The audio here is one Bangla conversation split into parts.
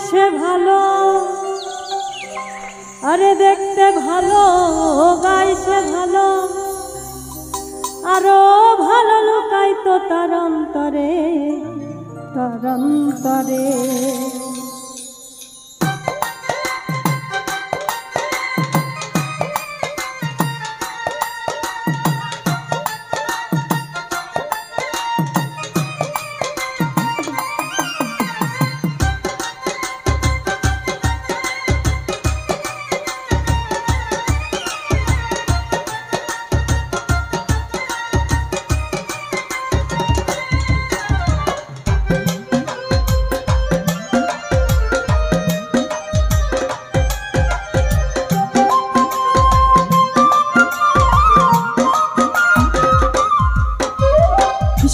সে ভালো, আরে দেখতে ভালো, গাই সে ভালো, আরো ভালো লুকাই তো তার অন্তরে, তার অন্তরে।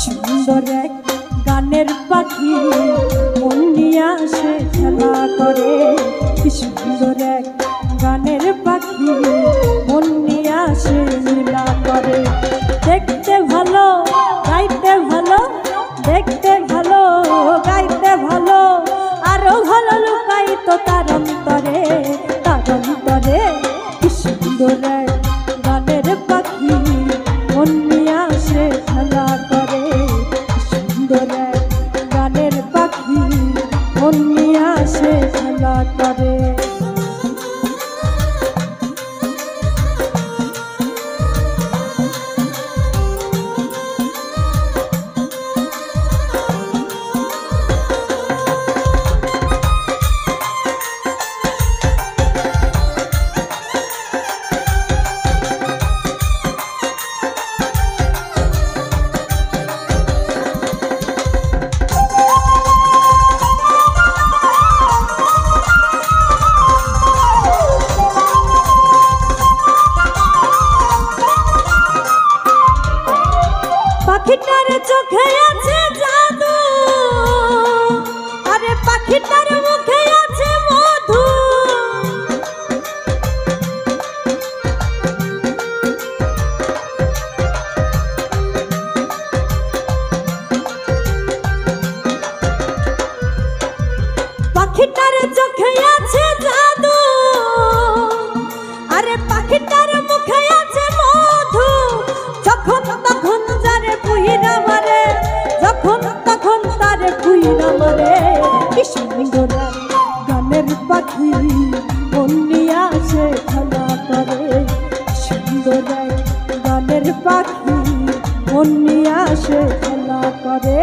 সুন্দর এক গানের পাখি মন নিয়ে আসে খেলা করে, কি সুন্দর এক গানের পাখি মন নিয়ে আসে লীলা করে। দেখতে ভালো, গাইতে ভালো, দেখতে ভালো, গাইতে ভালো, আরো ভালো লুকাই তো তার অন্তরে, তার অন্তরে। কি সুন্দর এক গানের পাখি মন নিয়ে আসে খেলা করে, সুন্দর এক গানের পাখি মন নিয়ে আসে খেলা করে। পাখিটার চোখে আছে জাদু, আরে পাখিটার মুখে আছে মধু, পাখিটার চোখে আছে জাদু, আরে পাখিটার মুখে আছে মধু। যখন তখন যারে পুইরা মারে, যখন তখন তারে পুইরা মারে। কি সুন্দর গানের পাখি মন নিয়ে আসে খেলা করে, সুন্দর গানের পাখি মন নিয়ে আসে খেলা করে।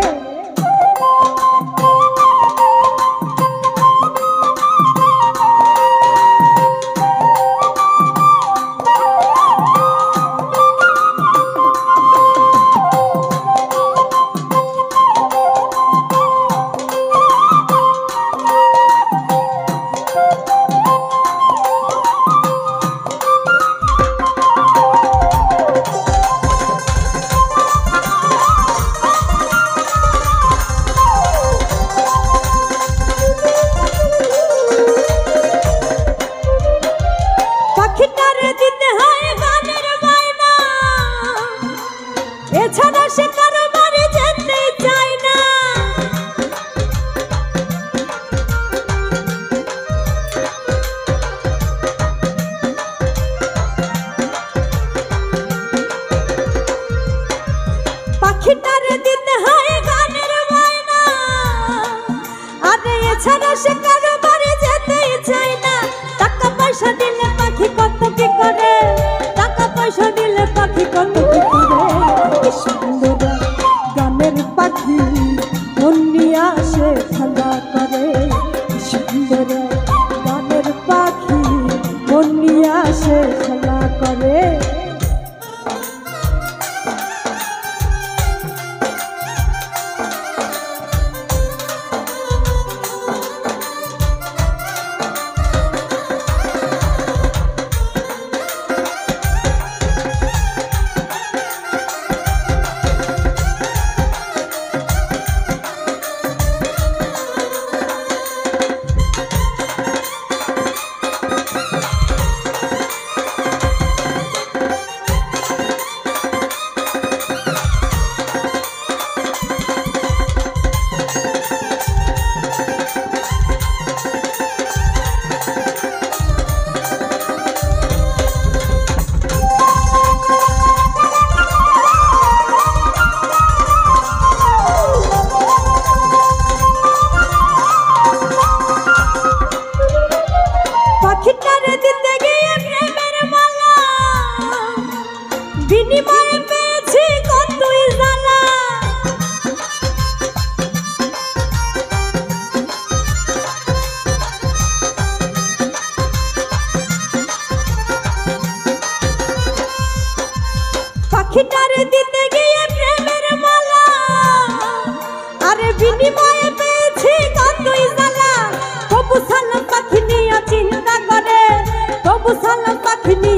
এছাড়া সে কারো বাড়ি যেতে চায় না, পাখিটারে দিতে হয় গানের বায়না, আরে এছাড়া সে কারো বাড়ি যেতে চায় না। টাকা পয়সা দিলে পাখি কত কি করে, টাকা পয়সা দিলে পাখি কত কি করে। সুন্দর গানের পাখি মন নিয়ে আসে খেলা করে, সুন্দর গানের পাখি মন নিয়ে আসে খেলা করে।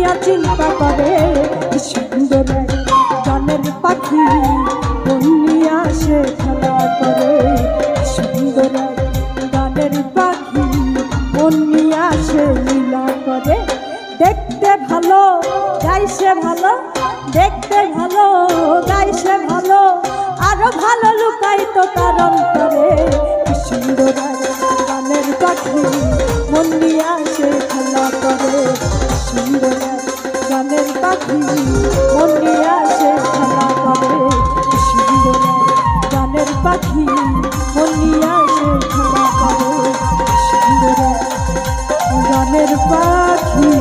নিয়া চিন্তা করে সুন্দর গানের পাখি মন নিয়া সে খেলা করে সুন্দর গানের পাখি মন নিয়া সে লীলা করে দেখতে ভালো গাইছে ভালো দেখতে ভালো গাইছে ভালো আরো ভালো লুকাই তো তার অন্তরে সুন্দর গানের পাখি মন নিয়া সে খেলা করে সুন্দর গানের পাখি মন নিয়া সে খেলা করে সুন্দর গানের পাখি মন নিয়া সে খেলা করে সুন্দর গানের পাখি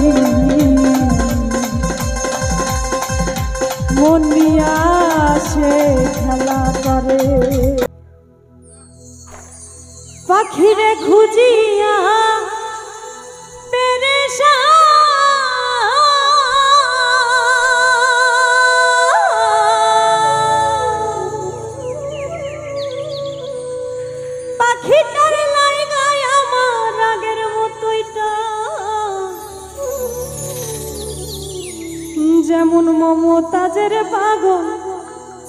মন নিয়া সে খেলা করে পাখিরে খুঁজিয়া পাখিটার লাইগায় আমার আগের মতোইটা যেমন মমতাজের পাগল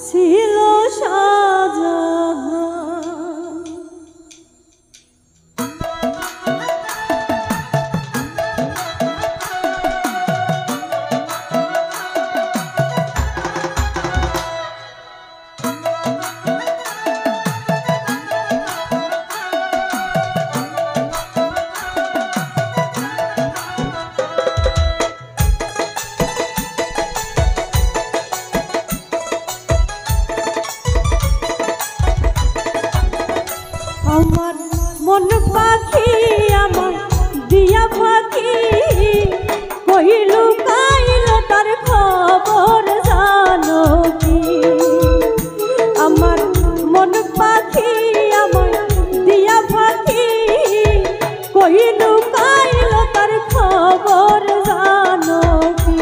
ছিল শাহজাহান আমার মন পাখি আমার দিয়া পাখি কইলু কাইল তার খবর জানো কি আমার মন পাখি আমার দিয়া পাখি কইলু কাইল তার খবর জানো কি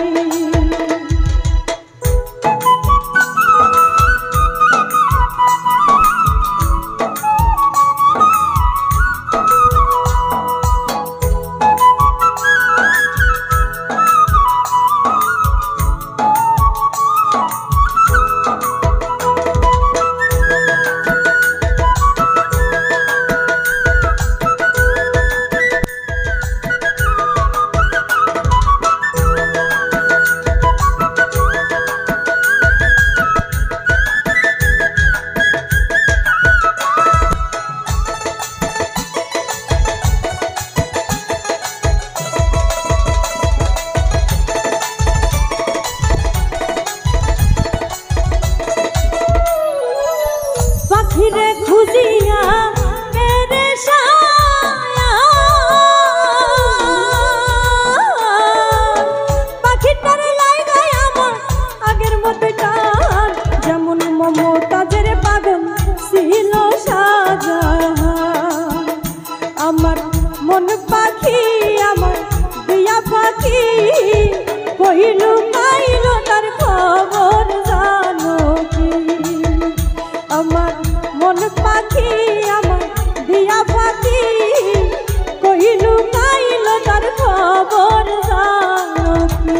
পাখিরে খুঁজিয়া পাখিটার লাইগায় আমার আগের মতো টান যেমন মমতাজের পাগল ছিল শাহজাহান আমার মন পাখি আমার দিয়া পাখি কইলু কাইল তার খবর জানো কি আমার মন পাখি আমার দিয়া পাখি কইলু কাইল তার খবর জানো কি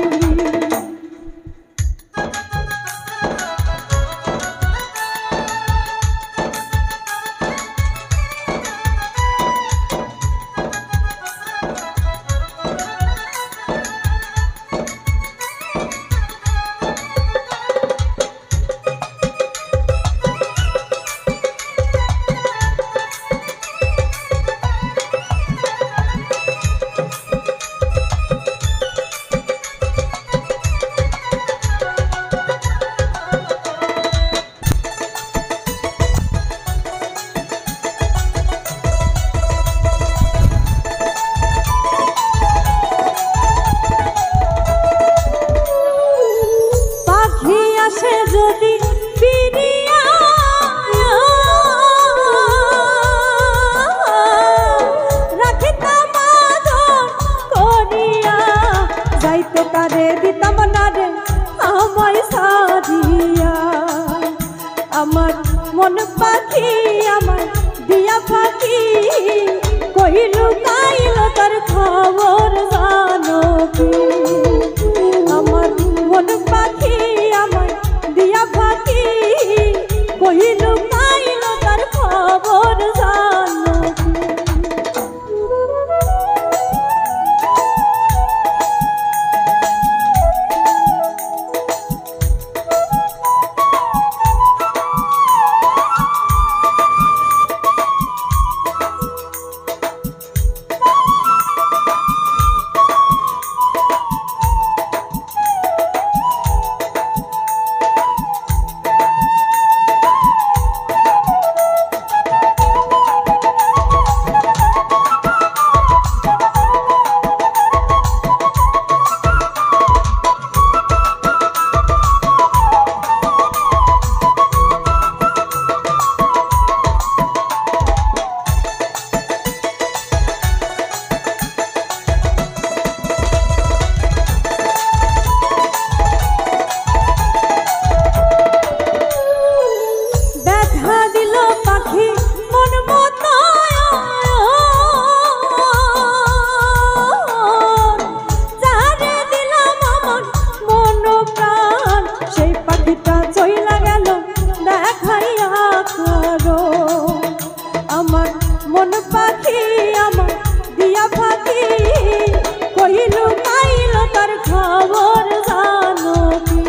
কহিলু পাইল তার খবর জানো কি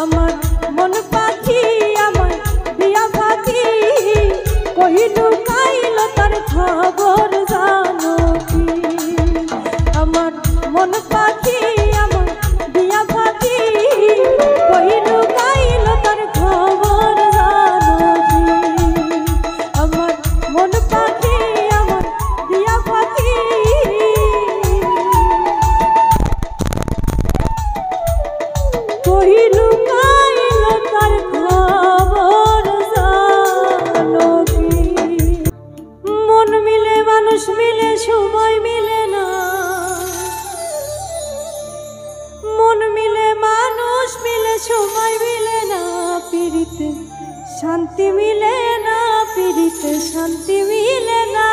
আমার মন পাখি আমার দিয়া পাখি কহিলু পাইল তার খবর জানো কি আমার মন পাখি আমার দিয়া পাখি কহিলু পাইল তার খবর জানো কি আমার মন পাখি আমার দিয়া পাখি কহিলু পাইল তার খবর জানো কি মন মিলে মানুষ মিলে সময় মিলে না মন মিলে মানুষ মিলে সময় মিলে না পিরিতে শান্তি মিলে না পিরিতে শান্তি মিলে না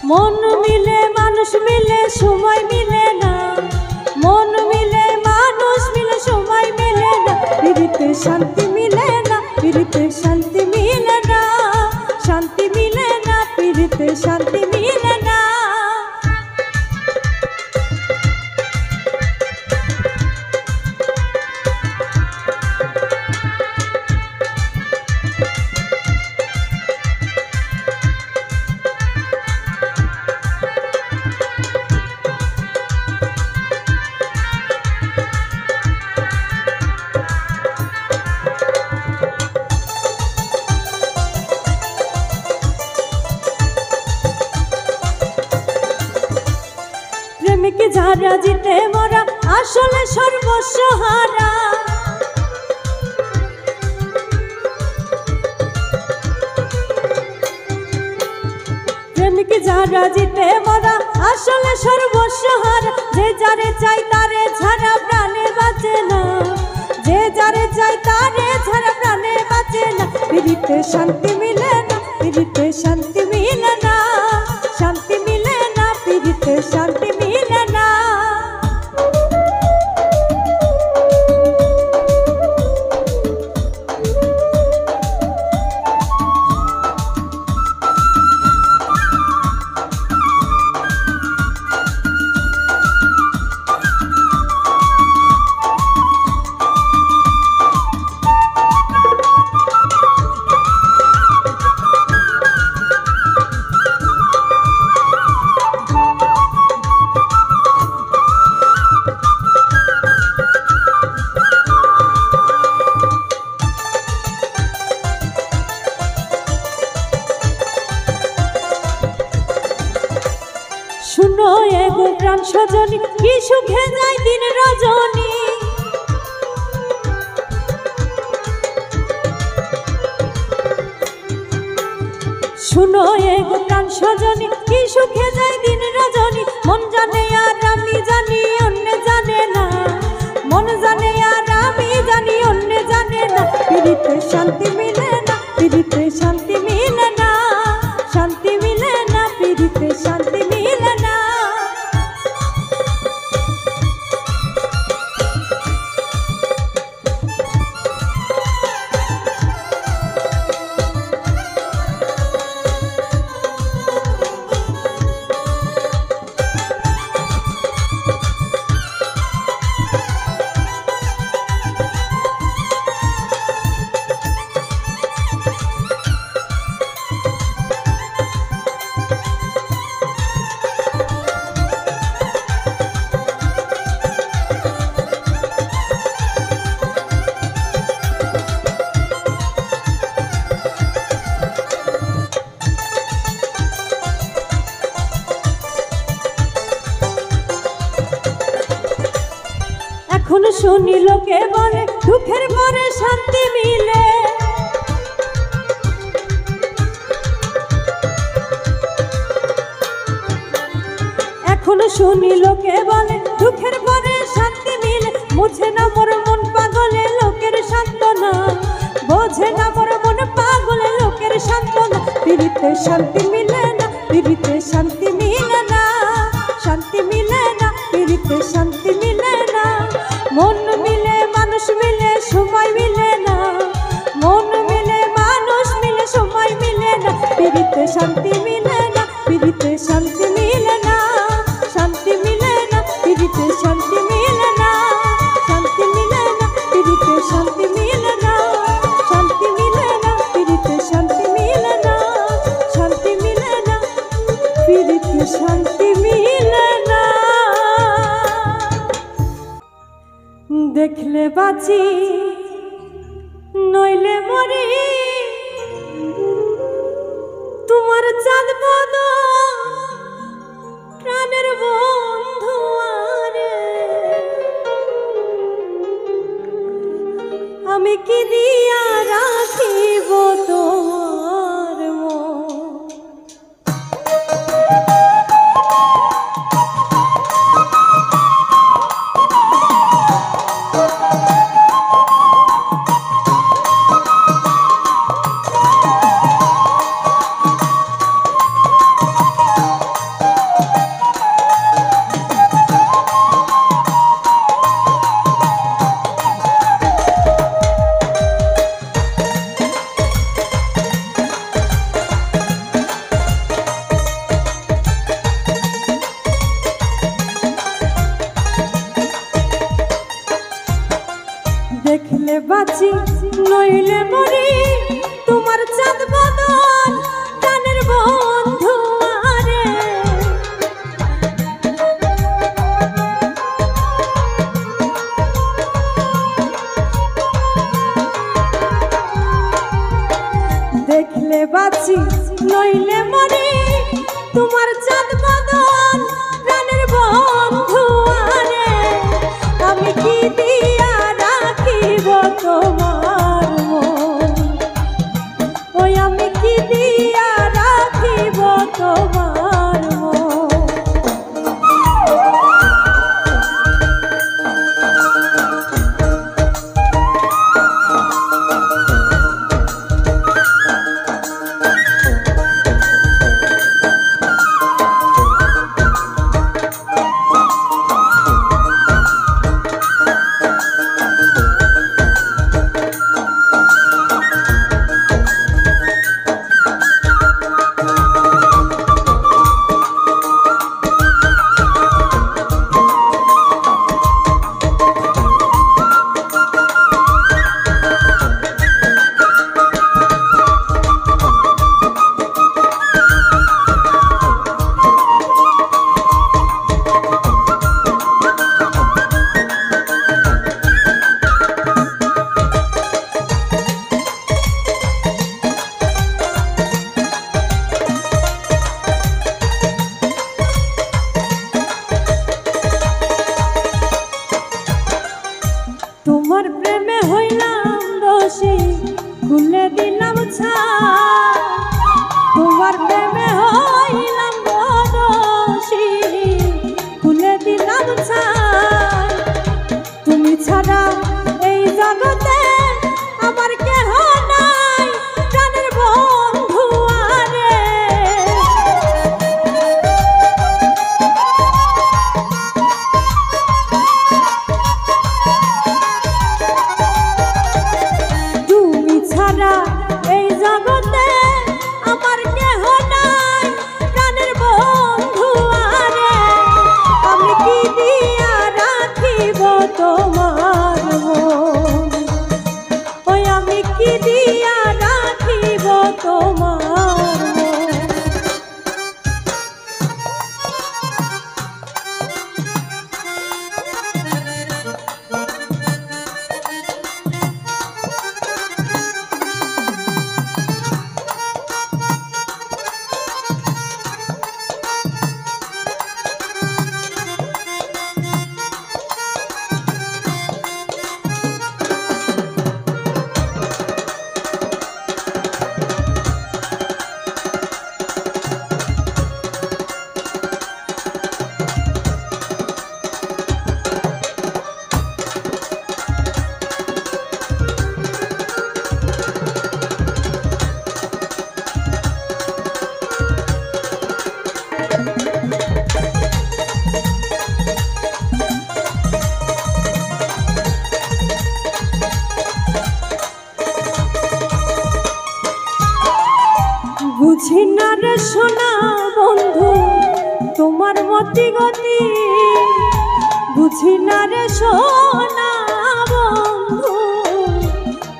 মন মিলে মানুষ মিলে সময় মিলে না মন মিলে মানুষ মিলে সময় মিলে না পিরিতে শান্তি মিলে না পিরিতে শান্তি মিলে না শান্তি মিলে না পিরিতে শান্তি মিলে না প্রেমিক যারা জিতে মরা আসলে সর্বস্ব হারা প্রেমিক যারা জিতে মরা আসলে সর্বস্ব হারা যে যারে চাই তারে ছাড়া প্রাণে বাঁচে না যে যারে চাই তারে ছাড়া প্রাণে বাঁচে না পিরিতে শান্তি মিলে না পিরিতে শান্তি মিলে না শান্তি মিলে না পিরিতে শান্তি মিলে না শুনো এগো প্রাণ সজনী কি সুখে যায় দিন রজনী শুনো এগো প্রাণ সজনী কি সুখে যায় দিন রজনী মন জানে আর আমি জানি অন্য জানে না মন জানে আর আমি জানি অন্য জানে না পিরিতে শান্তি মিলে না পিরিতে শান্তি মিলে না শান্তি মিলে না পিরিতে শান্তি মিলে না এখন শুনি লোকে বলে দুঃখের পরে শান্তি মিলে এখন শুনি লোকে বলে দুঃখের পরে শান্তি মিলে বুঝে না মোর মন পাগলে লোকের সান্ত্বনা, বোঝে না মোর মন পাগলে লোকের সান্ত্বনা। পিরিতে শান্তি মিলে না, পিরিতে শান্তি মিলে না, শান্তি মিলে না, পিরিতে শান্তি মিলে না। মন মিলে মানুষ মিলে সময় মিলে না, মন মিলে মানুষ মিলে সময় মিলে না। পিরিতে শান্তি মিলে না, পিরিতে শান্তি মিলে না, শান্তি মিলে না, পিরিতে শান্তি মিলে না, শান্তি মিলে না, পিরিতে শান্তি মিলে না, শান্তি মিলে না, পিরিতে শান্তি মিলে না, শান্তি মিলে না, পিরিতে শান্তি মিলে না। দেখলে বাঁচি নইলে মরি, তোমার চাঁদ বদন প্রাণের বন্ধু আরে। আমি কি দিয়া রাখিব তোমার মন। দেখলে বাঁচি নইলে মরি, তোমার চাঁদ বদন প্রাণের বন্ধু আরে। দেখলে বাঁচি নইলে মরি, তোমার চাঁদ বদন প্রাণের বন্ধু আরে। আমি কি দিয়া রাখিব তোমার মন, ওই তোমার মতি গতি বুঝি না রে সোনা বন্ধু,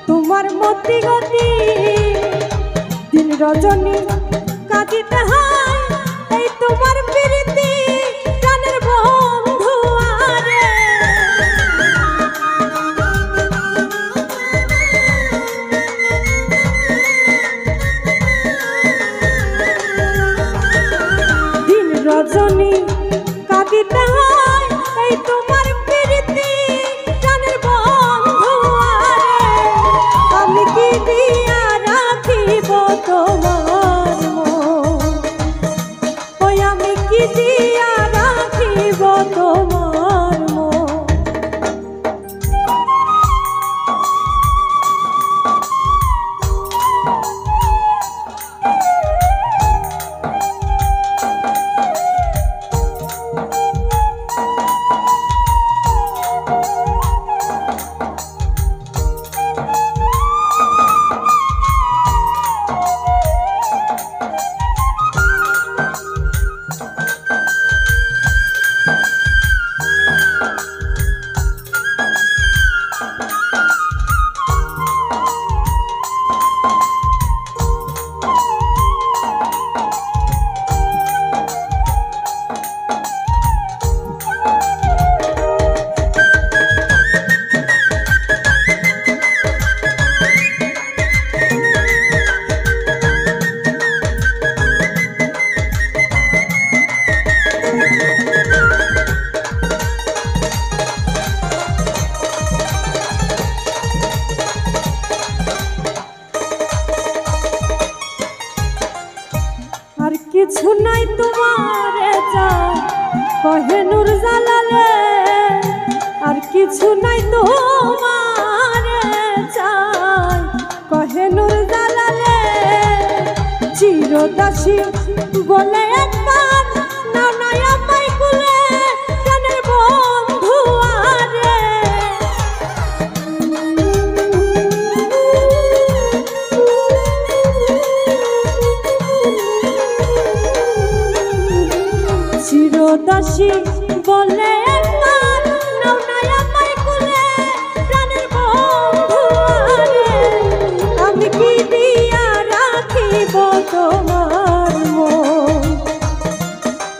তোমার মতি গতি দিন রজনী কাঁদিতে হয় এই তোমার প্রীতি প্রাণের বন্ধু আরে। দিন রজনী কাঁদিতে হয় এই তোমার প্রীতি প্রাণের বন্ধু আরে। আমি কি দিয়া রাখিব তোমার মন, ওই আমি কি দিয়া রাখিব তোমার মন। আর কিছু নাই তোমার চাই কহে নূর জালালে, আর কিছু নাই তোমার চাই কহে নূর জালালে। চিরদাসী বলে একবার নাও না আমায় কুলে প্রাণের বন্ধু আরে। চিরদাসী বলে একবার নাও না আমায় কুলে প্রাণের বন্ধু আরে। আমি কি দিয়া রাখিব তোমার মন,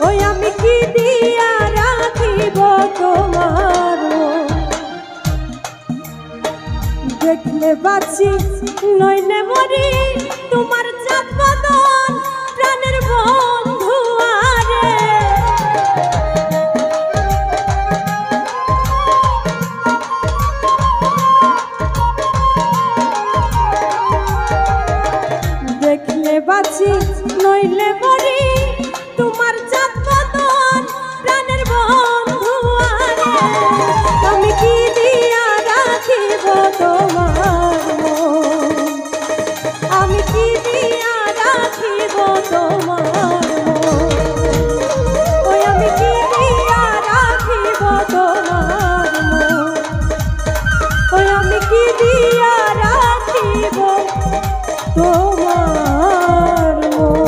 ওই আমি কি দিয়া রাখিব তোমার মন। দেখলে বাঁচি নইলে মরি তোমার চাঁদ বদন প্রাণের বন্ধু আরে। দেখলে বাঁচি নইলে মরি তোমার চাঁদ বদন প্রাণের বন্ধু আরে। আমি কি দিয়া রাখিব তোমার মন, আমি কি দিয়া রাখিব তোমার মন, ওই আমি কি দিয়া রাখিব তোমার মন, ওই আমি কি দিয়া রাখিব তোমার মন।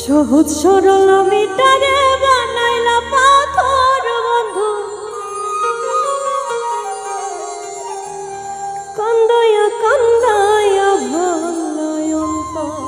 সহজ সরল মিটারে বানাইলা পাথর বন্ধু, কান্দায়া কান্দায়া ভাঙলায় অন্তর।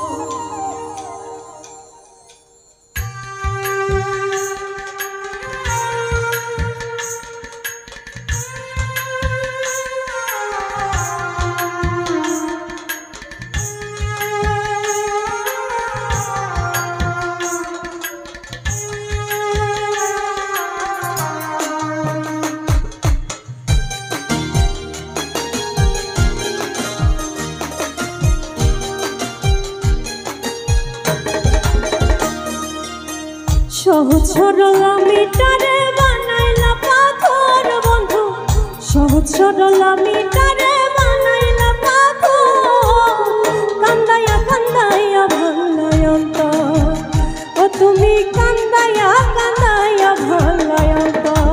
সহজ সরল মিটারে বানাইলা পাথর বন্ধু, সহজ সরল মিটারে বানাইলা পাথর। কান্দাইয়া কান্দাইয়া ভাঙলাই অন্তর, ও তুমি কান্দাইয়া কান্দাইয়া ভাঙলাই অন্তর।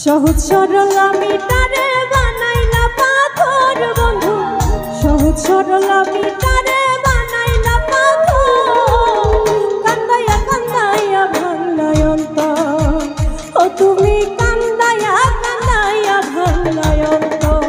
সহজ সরল মিটারে বানাইলা পাথর বন্ধু, সহজ সরল মিটারে বানাইলা পাথর। কান্দাইয়া কান্দাইয়া ভাঙলাই অন্তর, ও তুমি কান্দাইয়া কান্দাইয়া ভাঙলাই অন্তর।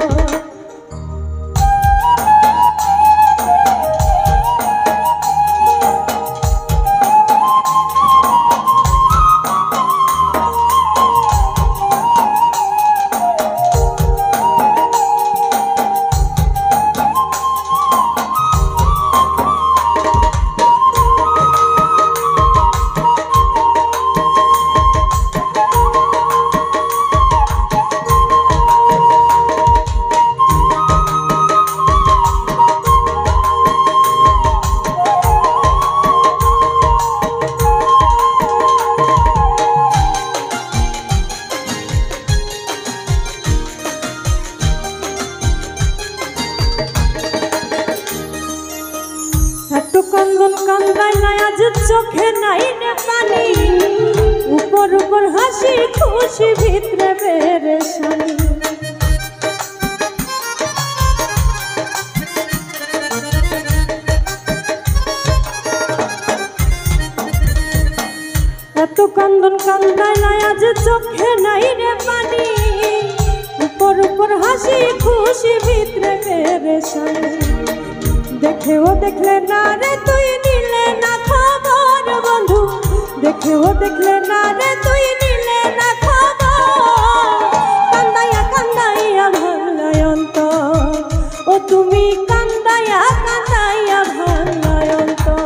কান্দন কান্দাইলাই আজ চোখে নাই রে পানি, উপর উপর হাসি খুশি ভিতরে পেরেশানি। এত কান্দন কান্দাইলাই আজ চোখে নাই রে পানি, উপর উপর হাসি খুশি ভিতরে পেরেশানি। দেখেও দেখলে না রে তুই নিলে না খবর বন্ধু, দেখেও দেখলে না রে তুই নিলে না খবর। কান্দাইয়া কান্দাইয়া ভাঙলাই অন্তর, ও তুমি কান্দাইয়া কান্দাইয়া ভাঙলাই অন্তর।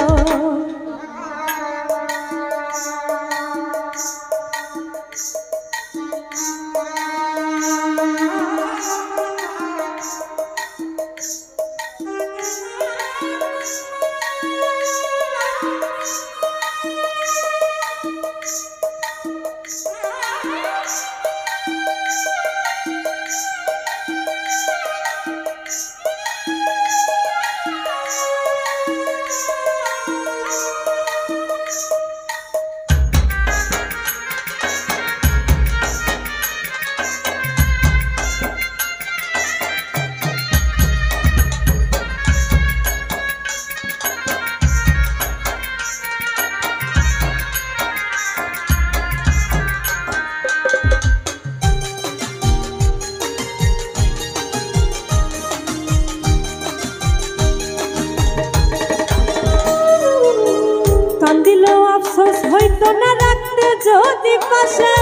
কান্দিলেও আফসোস হইতো না রাখতে যদি পাশে,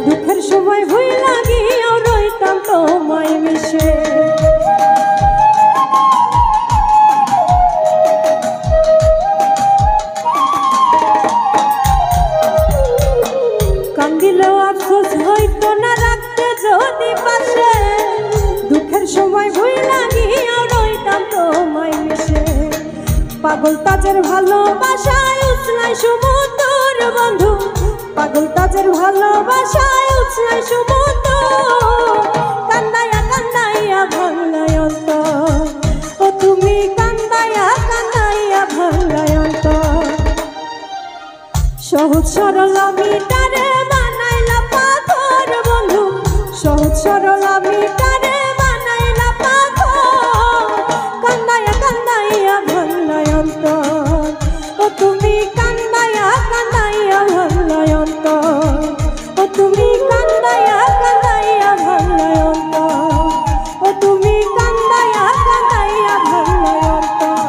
দুঃখের সময় ভুল লাগিয়েও রইতাম তোমায় মিশে। কান্দিলেও আফসোস হইতো না রাখতে যদি পাশে, দুঃখের সময় ভুল লাগিয়েও রইতাম তোমায় মিশে। পাগল তাজের ভালোবাসায় উছলাই সমুদ্র বন্ধু, পাগল তাজের ভালোবাসায় উছলাই সমুদ্র। কান্দাইয়া কান্দাইয়া ভাঙলাই অন্তর, ও তুমি কান্দাইয়া কান্দাইয়া ভাঙলাই অন্তর। সহজ সরল মিটারে বানাইলা পাথর বন্ধু, সহজ সরল মিটারে বানাইলা পাথর। কান্দাইয়া কান্দাইয়া ভাঙলাই অন্তর, ও তুমি কান্দাইয়া কান্দাইয়া ভাঙলাই অন্তর। ও তুমি কান্দাইয়া কান্দাইয়া ভাঙলাই অন্তর, ও তুমি কান্দাইয়া কান্দাইয়া ভাঙলাই অন্তর।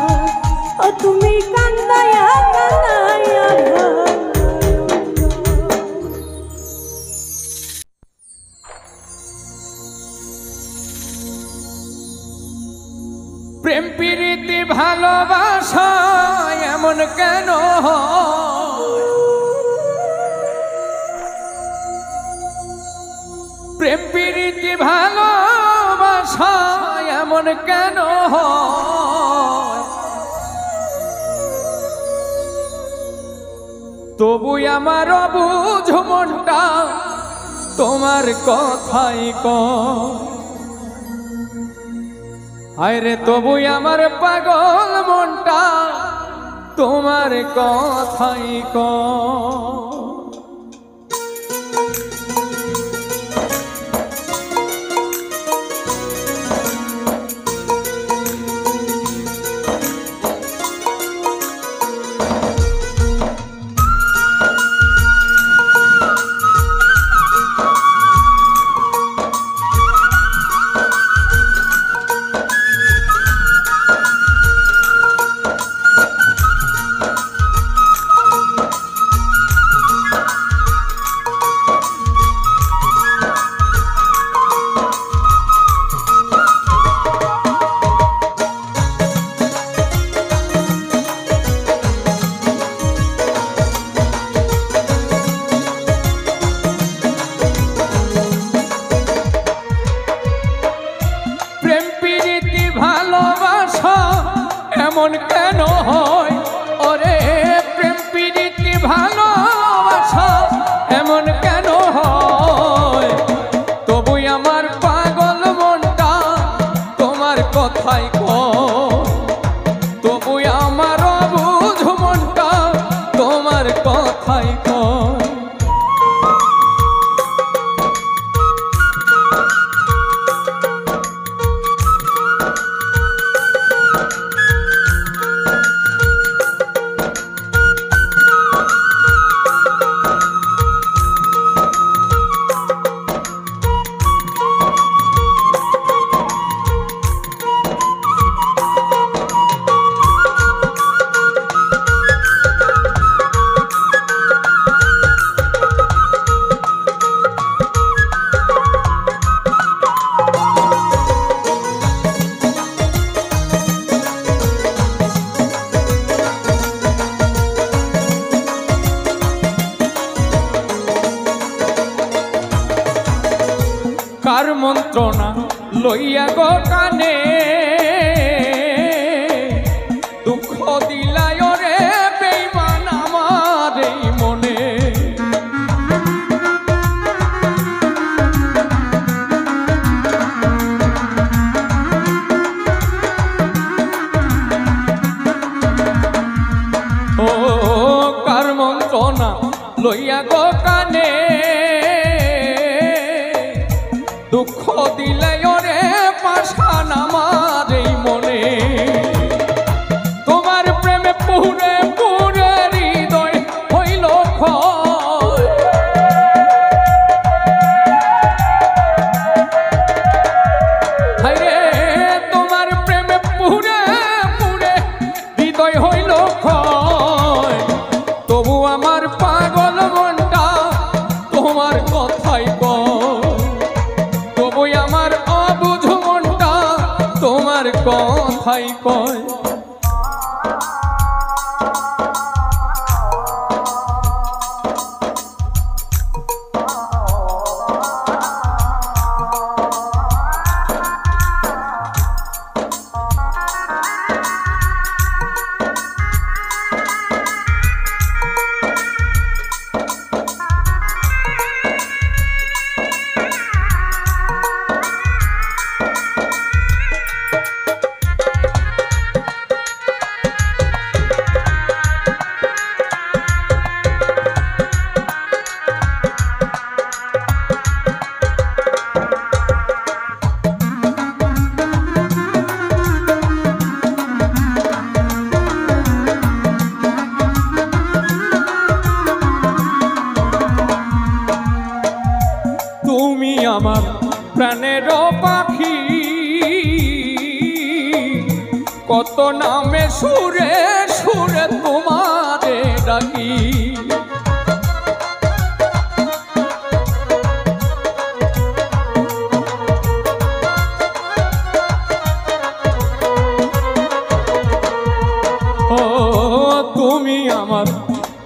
ও তুমি কান্দাইয়া কান্দাইয়া ভাঙলাই। প্রেম প্রীতি ভালোবাসা এমন কেন হয়? প্রেম প্রীতি ভালোবাসা এমন কেন হয়? তবু আমার অবুঝ মনটা তোমার কথাই হায় রে, তবু আমার পাগল মনটা তোমার কথাই এমন কেন হয়? ওরে প্রেম প্রীতি ভালোবাসা এমন কেন হয়? তবু আমার পাগল মনটা তোমার কথাই তবু আমার অবুঝ মনটা তোমার কথাই কার মন্ত্রণা লইয়া গো কানে দুঃখ দিলায় রে বেঈমান আমার এই মনে। ও কার মন্ত্রণা লইয়া গো কানে দুঃখ দিলে ওরে পাশান আমার এই মনে। তোমার প্রেমে পুরে পুরে হৃদয় হইল ক্ষয়। হায়রে তোমার প্রেমে পুরে পুরে হৃদয় হইল ক্ষয়। তবু আমার পাগল মনটা তোমার কথাই তবু আমার অবুঝ মনটা তোমার কথাই কয়। তুমি আমার প্রাণের পাখি, কত নামে সুরে সুরে তোমারে ডাকি। ও তুমি আমার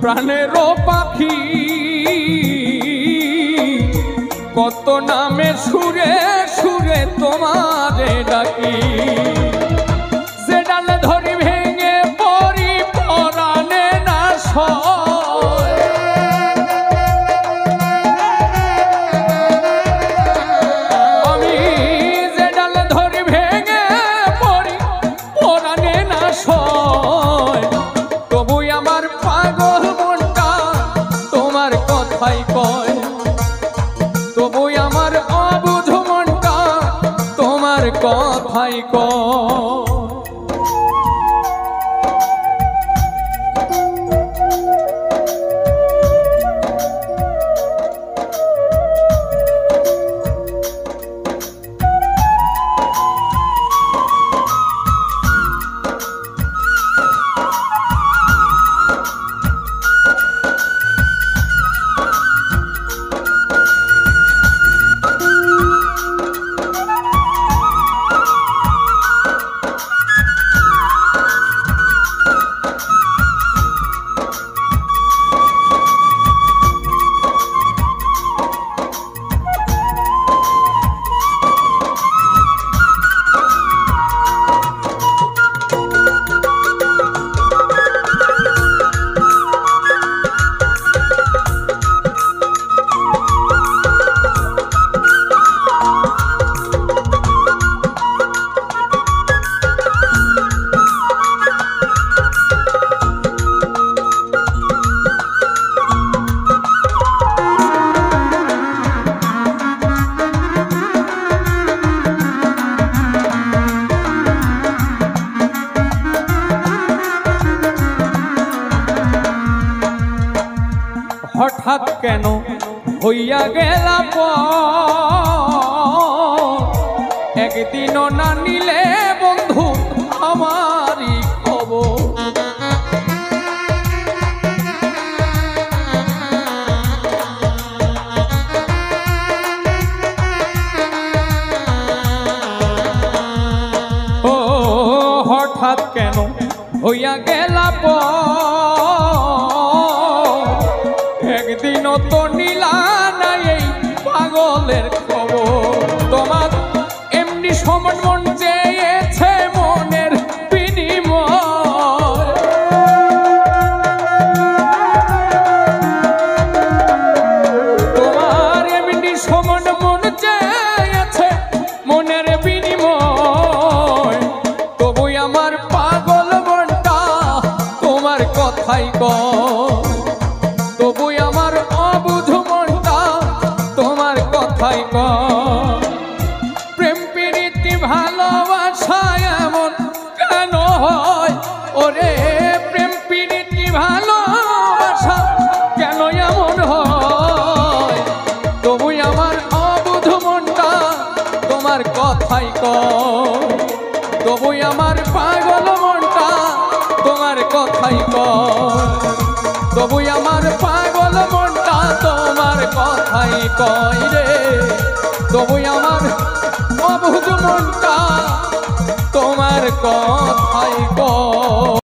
প্রাণের পাখি, কত নামে সুরে সুরে তোমারে ডাকি। যে ডাল ধরি ভেঙে পরি পরাণে না সয়। কথাই কয়। হঠাৎ কেন হইয়া গেলা একদিনও না নিলে বন্ধু আমারই খবর। ও হঠাৎ কেন হইয়া গেলা একদিনও তো নিলা নাই এই পাগলের খবর। তোমার এমনি সমান মন চেয়েছে মনের বিনিময়, তোমার এমনি সমান মন চেয়েছে মনের বিনিময়। তবু আমার পাগল মনটা তোমার কথাই কয়, তবু আমার অবুঝ মনটা তোমার কথাই কয়। প্রেম প্রীতি ভালোবাসা এমন কেন হয় ওরে, প্রেম প্রীতি ভালোবাসা কেন এমন হয়। তবু আমার অবুঝ মনটা তোমার কথাই কয়, তবু আমার পাগল মনটা তোমার কথাই কয়, তবু আমার পাগল মনটা তোমার কথাই কয় রে। তবু আমার অবুঝ মনটা তোমার কথাই কয়।